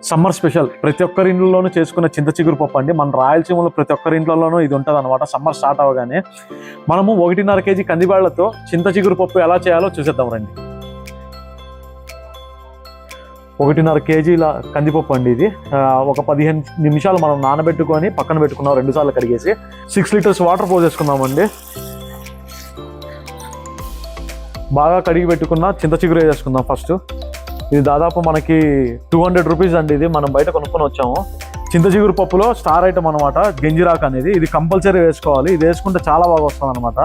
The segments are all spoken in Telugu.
సమ్మర్ స్పెషల్ ప్రతి ఒక్కరి ఇంట్లోనూ చేసుకున్న చింత చిగురు పప్పు అండి. మన రాయలసీమలో ప్రతి ఒక్కరి ఇంట్లోనూ ఇది ఉంటుంది అనమాట. సమ్మర్ స్టార్ట్ అవ్వగానే మనము 1.5 కేజీ కందిబ్యాళ్ళతో చింత చిగురు పప్పు ఎలా చేయాలో చూసేద్దాం రండి. 1.5 కేజీల కందిపప్పు అండి. ఇది ఒక 15 నిమిషాలు మనం నానబెట్టుకొని పక్కన పెట్టుకున్నాం. 2 సార్లు కడిగేసి 6 లీటర్స్ వాటర్ పోసేసుకుందామండి. బాగా కడిగి పెట్టుకున్న చింత చిగురు వేసేసుకుందాం ఫస్ట్. ఇది దాదాపు మనకి 200 రూపీస్ అండి. ఇది మనం బయట కొనుక్కొని వచ్చాము. చింత చిగురు పప్పులో స్టార్ ఐటమ్ అనమాట గంజిరాక్ అనేది. ఇది కంపల్సరీ వేసుకోవాలి. ఇది వేసుకుంటే చాలా బాగా వస్తుంది అనమాట.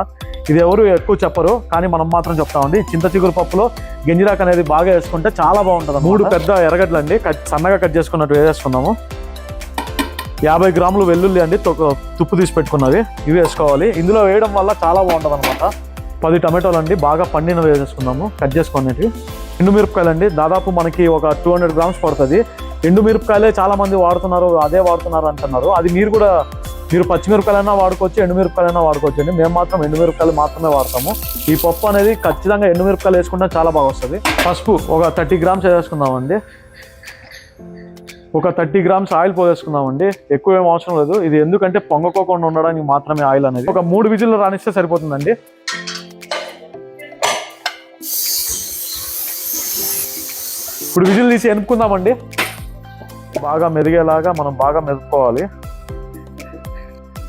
ఇది ఎవరు ఎక్కువ చెప్పరు, కానీ మనం మాత్రం చెప్తామండి. చింత చిగురు పప్పులో గంజిరాక్ అనేది బాగా వేసుకుంటే చాలా బాగుంటుంది. 3 పెద్ద ఎర్రగడ్డలు అండి, సన్నగా కట్ చేసుకున్నట్టు వేసేసుకుందాము. 50 గ్రాములు వెల్లుల్లి అండి, తుప్పు తీసి పెట్టుకున్నవి, ఇవి వేసుకోవాలి. ఇందులో వేయడం వల్ల చాలా బాగుంటుంది అనమాట. 10 టమాటోలు అండి, బాగా పండినవి వేసేసుకుందాము కట్ చేసుకునేవి. ఎండుమిరపకాయలు అండి, దాదాపు మనకి ఒక 200 గ్రామ్స్ పడుతుంది. ఎండుమిరపకాయలే చాలా మంది వాడుతున్నారు, అదే వాడుతున్నారు అంటున్నారు. అది మీరు పచ్చిమిరపకాయలైనా వాడుకోవచ్చు, ఎండుమిరపకాయలైనా వాడుకోవచ్చు అండి. మేము మాత్రం ఎండుమిరపకాయలు మాత్రమే వాడతాము. ఈ పప్పు అనేది ఖచ్చితంగా ఎండుమిరపకాయలు వేసుకుంటే చాలా బాగా వస్తుంది. పసుపు ఒక 30 గ్రామ్స్ వేసుకుందామండి. ఒక 30 గ్రామ్స్ ఆయిల్ పోసేసుకుందామండి. ఎక్కువ ఏం అవసరం లేదు. ఇది ఎందుకంటే పొంగకోకుండా ఉండడానికి మాత్రమే ఆయిల్ అనేది. ఒక 3 విజిల్లు రానిస్తే సరిపోతుందండి. ఇప్పుడు విజిల్ తీసి ఎనుపుకుందామండి. బాగా మెదిగేలాగా మనం బాగా మెదుపుకోవాలి.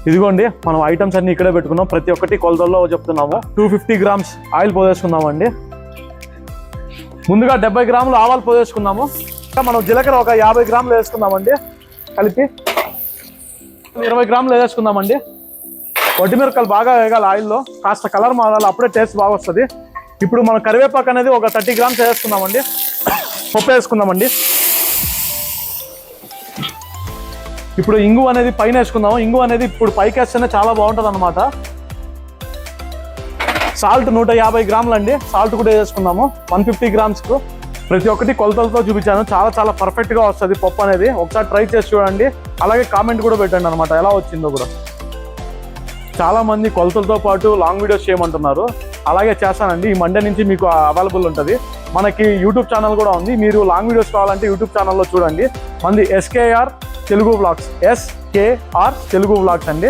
ఇదిగోండి, మనం ఐటమ్స్ అన్ని ఇక్కడే పెట్టుకున్నాం. ప్రతి ఒక్కటి కొలతల్లో చెప్తున్నాము. 250 గ్రామ్స్ ఆయిల్ పోసేసుకుందామండి. ముందుగా 70 గ్రాములు ఆవాలు పోసేసుకున్నాము. మనం జీలకర్ర ఒక 50 గ్రాములు వేసుకుందామండి. కలిపి 20 గ్రాములు వేసుకుందామండి. వడ్డిమిరపకాయలు బాగా వేగాలి ఆయిల్లో, కాస్త కలర్ మారాలి, అప్పుడే టేస్ట్ బాగా వస్తుంది. ఇప్పుడు మనం కరివేపాకు అనేది ఒక 30 గ్రామ్స్ వేసుకుందామండి. పప్పు వేసుకుందామండి. ఇప్పుడు ఇంగు అనేది పైన వేసుకుందాము. ఇంగు అనేది ఇప్పుడు పైకి వేస్తేనే చాలా బాగుంటుంది అనమాట. సాల్ట్ 150 గ్రాములు అండి, సాల్ట్ కూడా వేసుకుందాము. 150 గ్రామ్స్కు ప్రతి ఒక్కటి కొలతలతో చూపించాను. చాలా పర్ఫెక్ట్గా వస్తుంది పప్పు అనేది. ఒకసారి ట్రై చేసి చూడండి. అలాగే కామెంట్ కూడా పెట్టండి అనమాట ఎలా వచ్చిందో కూడా. చాలామంది కొలతలతో పాటు లాంగ్ వీడియోస్ చేయమంటున్నారు. అలాగే చేస్తానండి. ఈ మండే నుంచి మీకు అవైలబుల్ ఉంటుంది. మనకి యూట్యూబ్ ఛానల్ కూడా ఉంది. మీరు లాంగ్ వీడియోస్ కావాలంటే యూట్యూబ్ ఛానల్లో చూడండి. మనది SKR Telugu vlogs, SKR Telugu vlogs అండి.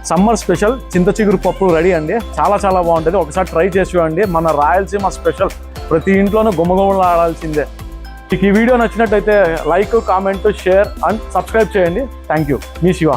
సమ్మర్ స్పెషల్ చింత చిగురు పప్పు రెడీ అండి. చాలా బాగుంటుంది. ఒకసారి ట్రై చేసి చూడండి. మన రాయలసీమ స్పెషల్, ప్రతి ఇంట్లోనూ గుమ్మగుమ్మలాడాల్సిందే. మీకు ఈ వీడియో నచ్చినట్టయితే like, comment, share and subscribe చేయండి. Thank you. మీ శివ.